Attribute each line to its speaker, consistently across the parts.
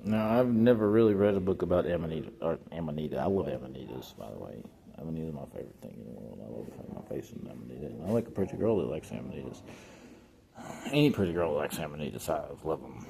Speaker 1: No, I've never really read a book about Amanita. Or Amanita. I love Amanitas, by the way. Amanita's my favorite thing in the world. I love having my face in Amanita. And I like a pretty girl that likes Amanitas. Any pretty girl that likes Amanitas, I love them.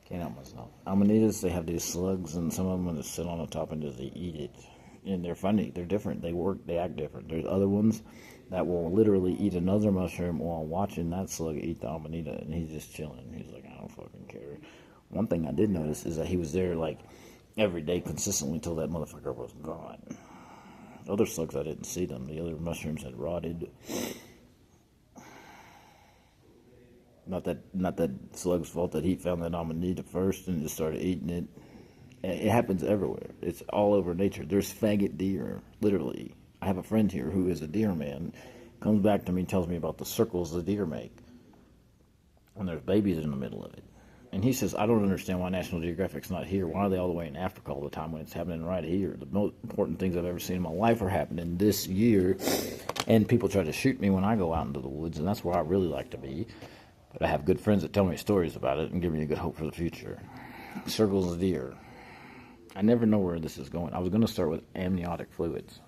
Speaker 1: Can't help myself. Amanitas, they have these slugs, and some of them just sit on the top and just eat it. And they're funny. They're different. They work. They act different. There's other ones that will literally eat another mushroom while watching that slug eat the Amanita, and he's just chilling. He's like, I don't fucking care. One thing I did notice is that he was there like every day consistently till that motherfucker was gone. Other slugs, I didn't see them. The other mushrooms had rotted. Not that slug's fault that he found that Amanita first and just started eating it. It happens everywhere. It's all over nature. There's faggot deer, literally. I have a friend here who is a deer man. Comes back to me and tells me about the circles the deer make when there's babies in the middle of it. And he says, I don't understand why National Geographic's not here. Why are they all the way in Africa all the time when it's happening right here? The most important things I've ever seen in my life are happening this year. And people try to shoot me when I go out into the woods, and that's where I really like to be. But I have good friends that tell me stories about it and give me a good hope for the future. Circles of deer. I never know where this is going. I was going to start with amniotic fluids.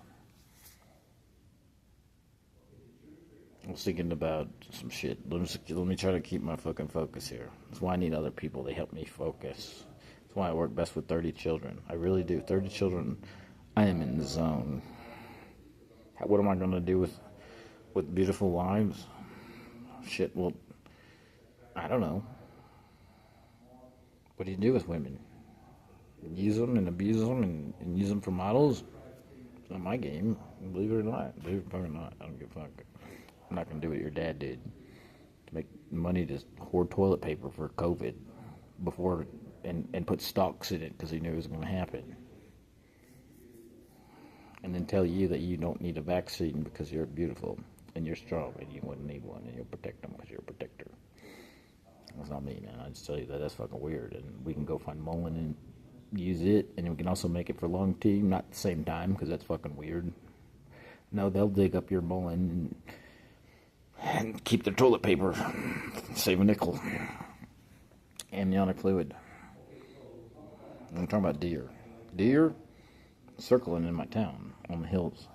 Speaker 1: I was thinking about some shit. Let me try to keep my fucking focus here. That's why I need other people. They help me focus. That's why I work best with 30 children. I really do. 30 children, I am in the zone. What am I going to do with beautiful lives? Shit, well, I don't know. What do you do with women? Use them and abuse them and use them for models? It's not my game. Believe it or not. Believe it or not. I don't give a fuck. I'm not going to do what your dad did. To make money to hoard toilet paper for COVID before and put stocks in it because he knew it was going to happen. And then tell you that you don't need a vaccine because you're beautiful and you're strong and you wouldn't need one and you'll protect them because you're a protector. That's not me, man. I just tell you that's fucking weird. And we can go find Mullen and use it, and we can also make it for long tea, not at the same time because that's fucking weird. No, they'll dig up your Mullen and keep their toilet paper, save a nickel. Amniotic fluid. I'm talking about deer. Deer circling in my town on the hills.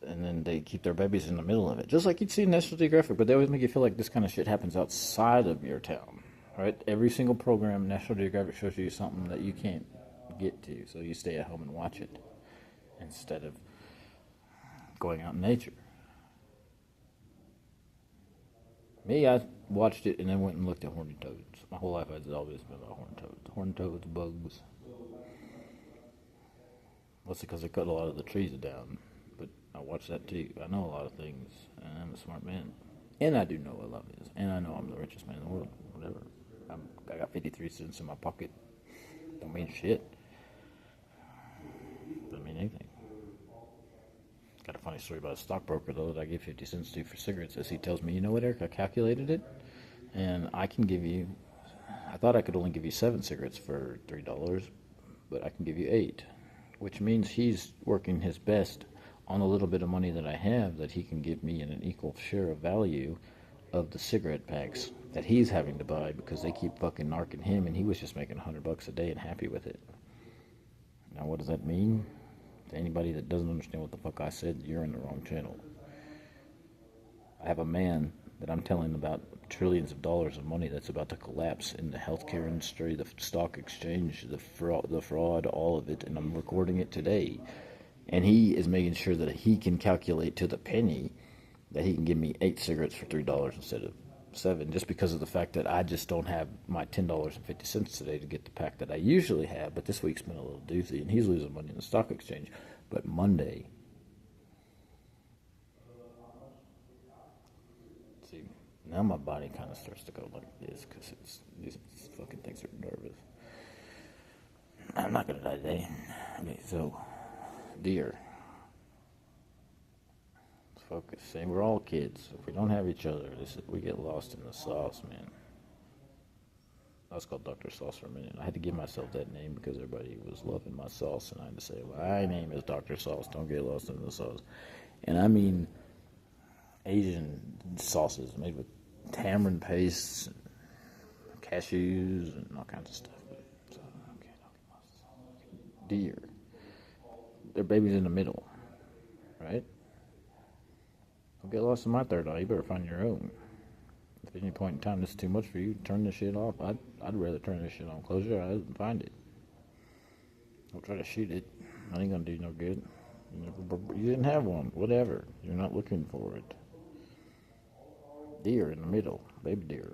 Speaker 1: And then they keep their babies in the middle of it. Just like you'd see in National Geographic, but they always make you feel like this kind of shit happens outside of your town. Right? Every single program, National Geographic shows you something that you can't get to. So you stay at home and watch it instead of going out in nature. Me, I watched it and then went and looked at horny toads. My whole life has always been about horned toads. Horned toads, bugs. Mostly because they cut a lot of the trees down. But I watch that too. I know a lot of things, and I'm a smart man. And I do know what love is. And I know I'm the richest man in the world. Whatever. I got 53 cents in my pocket. Don't mean shit. Doesn't mean anything. Got a funny story about a stockbroker, though, that I gave 50 cents to for cigarettes. As he tells me, you know what, Eric, I calculated it, and I can give you, I thought I could only give you 7 cigarettes for $3, but I can give you 8, which means he's working his best on a little bit of money that I have that he can give me in an equal share of value of the cigarette packs that he's having to buy because they keep fucking narking him, and he was just making $100 a day and happy with it. Now, what does that mean? To anybody that doesn't understand what the fuck I said, you're in the wrong channel. I have a man that I'm telling about trillions of dollars of money that's about to collapse in the healthcare industry, the stock exchange, the fraud, all of it, and I'm recording it today. And he is making sure that he can calculate to the penny that he can give me 8 cigarettes for $3 instead of 7, just because of the fact that I just don't have my $10.50 today to get the pack that I usually have. But this week's been a little doozy, and he's losing money in the stock exchange. But Monday, see, now my body kind of starts to go like this because these fucking things are nervous. I'm not gonna die today. Okay, so deer. Focus. See, we're all kids. If we don't have each other, we get lost in the sauce, man. I was called Dr. Sauce for a minute. I had to give myself that name because everybody was loving my sauce, and I had to say, well, my name is Dr. Sauce. Don't get lost in the sauce. And I mean Asian sauces made with tamarind paste, cashews and all kinds of stuff. So, okay, deer. Their baby's in the middle, right? Don't get lost in my third eye. You better find your own. If at any point in time this is too much for you, turn this shit off. I'd rather turn this shit on. Close your eyes and find it. Don't try to shoot it. That ain't gonna do no good. You didn't have one. Whatever. You're not looking for it. Deer in the middle. Baby deer.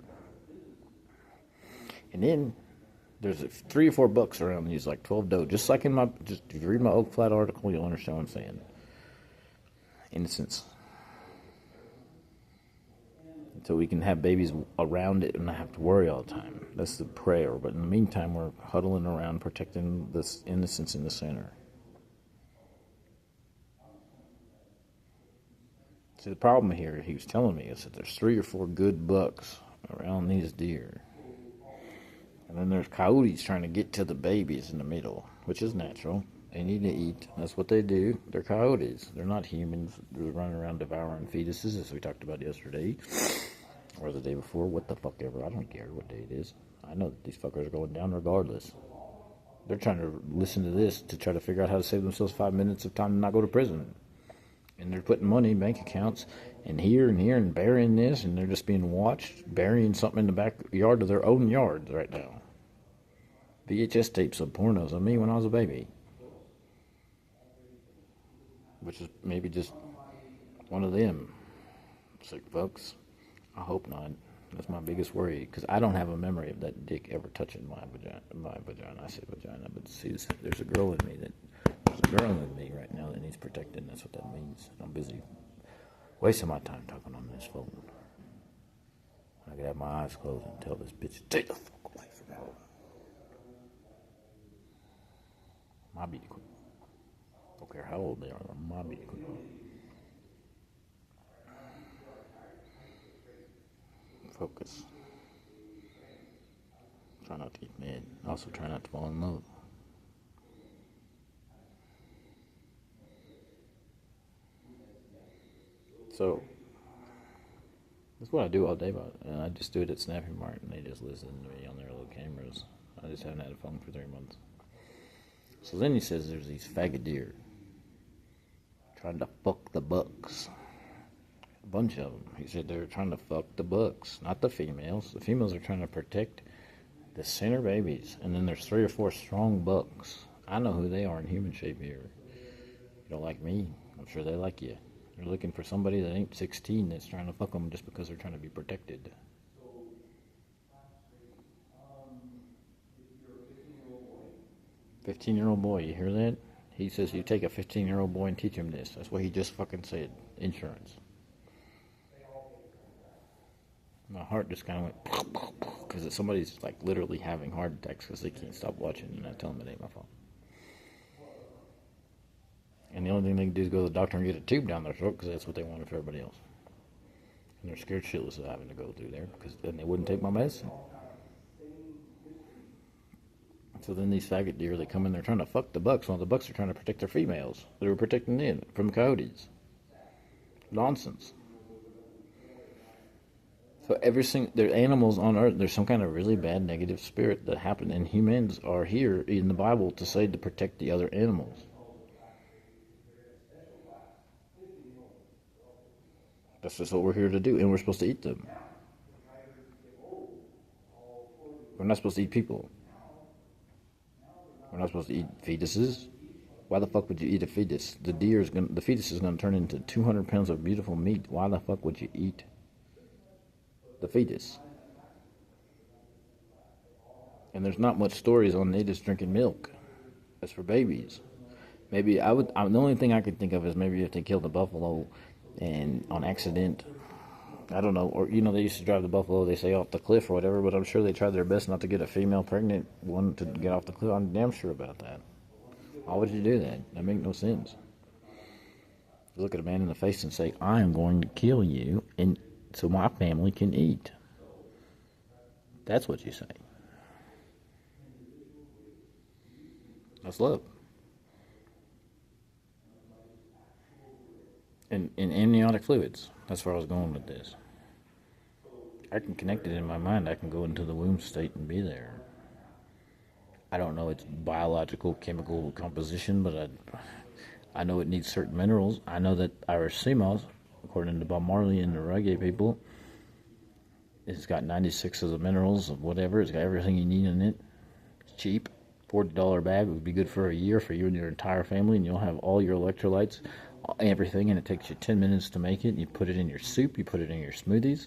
Speaker 1: And then there's 3 or 4 bucks around these, like 12 doe. Just like in if you read my Oak Flat article, you'll understand what I'm saying. Innocence. So we can have babies around it and not have to worry all the time. That's the prayer. But in the meantime, we're huddling around protecting this innocence in the center. See, the problem here, he was telling me, is that there's 3 or 4 good bucks around these deer. And then there's coyotes trying to get to the babies in the middle, which is natural. They need to eat. That's what they do. They're coyotes. They're not humans. They're running around devouring fetuses, as we talked about yesterday. Or the day before. What the fuck ever. I don't care what day it is. I know that these fuckers are going down regardless. They're trying to listen to this to try to figure out how to save themselves 5 minutes of time to not go to prison. And they're putting money in bank accounts and here and burying this, and they're just being watched burying something in the backyard of their own yards right now. VHS tapes of pornos of me when I was a baby. Which is maybe just one of them. Sick folks. I hope not. That's my biggest worry, because I don't have a memory of that dick ever touching my vagina. I say vagina, but see, there's a girl in me right now that needs protected. That's what that means. I'm busy wasting my time talking on this phone. I could have my eyes closed and tell this bitch, take the fuck away from her. My beauty queen. Don't care how old they are, my beauty queen. Focus. Try not to get mad. Also try not to fall in love. So, that's what I do all day about it. And I just do it at Snappy Mart, and they just listen to me on their little cameras. I just haven't had a phone for 3 months. So then he says there's these faggot deer trying to fuck the bucks. A bunch of them. He said they're trying to fuck the bucks, not the females. The females are trying to protect the center babies. And then there's 3 or 4 strong bucks. I know who they are in human shape here. You don't like me, I'm sure they like you. They're looking for somebody that ain't 16 that's trying to fuck them just because they're trying to be protected. 15-year-old boy, you hear that? He says you take a 15-year-old boy and teach him this. That's what he just fucking said. Insurance. My heart just kind of went because somebody's like literally having heart attacks because they can't stop watching, and I tell them it ain't my fault. And the only thing they can do is go to the doctor and get a tube down their throat because that's what they wanted for everybody else. And they're scared shitless of having to go through there because then they wouldn't take my medicine. So then these faggot deer, they come in there trying to fuck the bucks while the bucks are trying to protect their females. They were protecting them from coyotes. Nonsense. So there's animals on earth, there's some kind of really bad negative spirit that happened, and humans are here in the Bible to say to protect the other animals. That's just what we're here to do, and we're supposed to eat them. We're not supposed to eat people. We're not supposed to eat fetuses. Why the fuck would you eat a fetus? The fetus is going to turn into 200 pounds of beautiful meat. Why the fuck would you eat the fetus? And there's not much stories on natives drinking milk. That's for babies. Maybe the only thing I could think of is maybe if they killed a buffalo and on accident, I don't know, or they used to drive the buffalo, they say off the cliff or whatever, but I'm sure they tried their best not to get a female pregnant one to get off the cliff. I'm damn sure about that. Why would you do that? That makes no sense. You look at a man in the face and say, I am going to kill you and so my family can eat. That's what you say. That's love. And amniotic fluids. That's where I was going with this. I can connect it in my mind. I can go into the womb state and be there. I don't know its biological, chemical composition, but I know it needs certain minerals. I know that Irish sea moss, according to Bob Marley and the reggae people, it's got 96 of the minerals of whatever. It's got everything you need in it. It's cheap. $40 bag would be good for a year for you and your entire family, and you'll have all your electrolytes, everything, and it takes you 10 minutes to make it. You put it in your soup, you put it in your smoothies.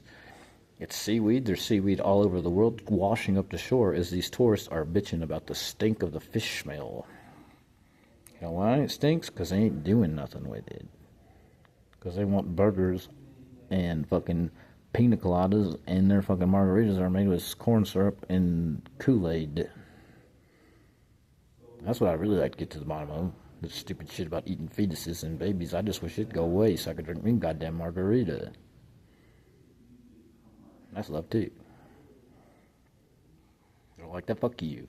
Speaker 1: It's seaweed. There's seaweed all over the world washing up the shore as these tourists are bitching about the stink of the fish smell. You know why it stinks? Because they ain't doing nothing with it. Because they want burgers and fucking pina coladas, and their fucking margaritas are made with corn syrup and Kool-Aid. That's what I really like to get to the bottom of. This stupid shit about eating fetuses and babies. I just wish it'd go away so I could drink me goddamn margarita. That's love too. If you don't like that, fuck you.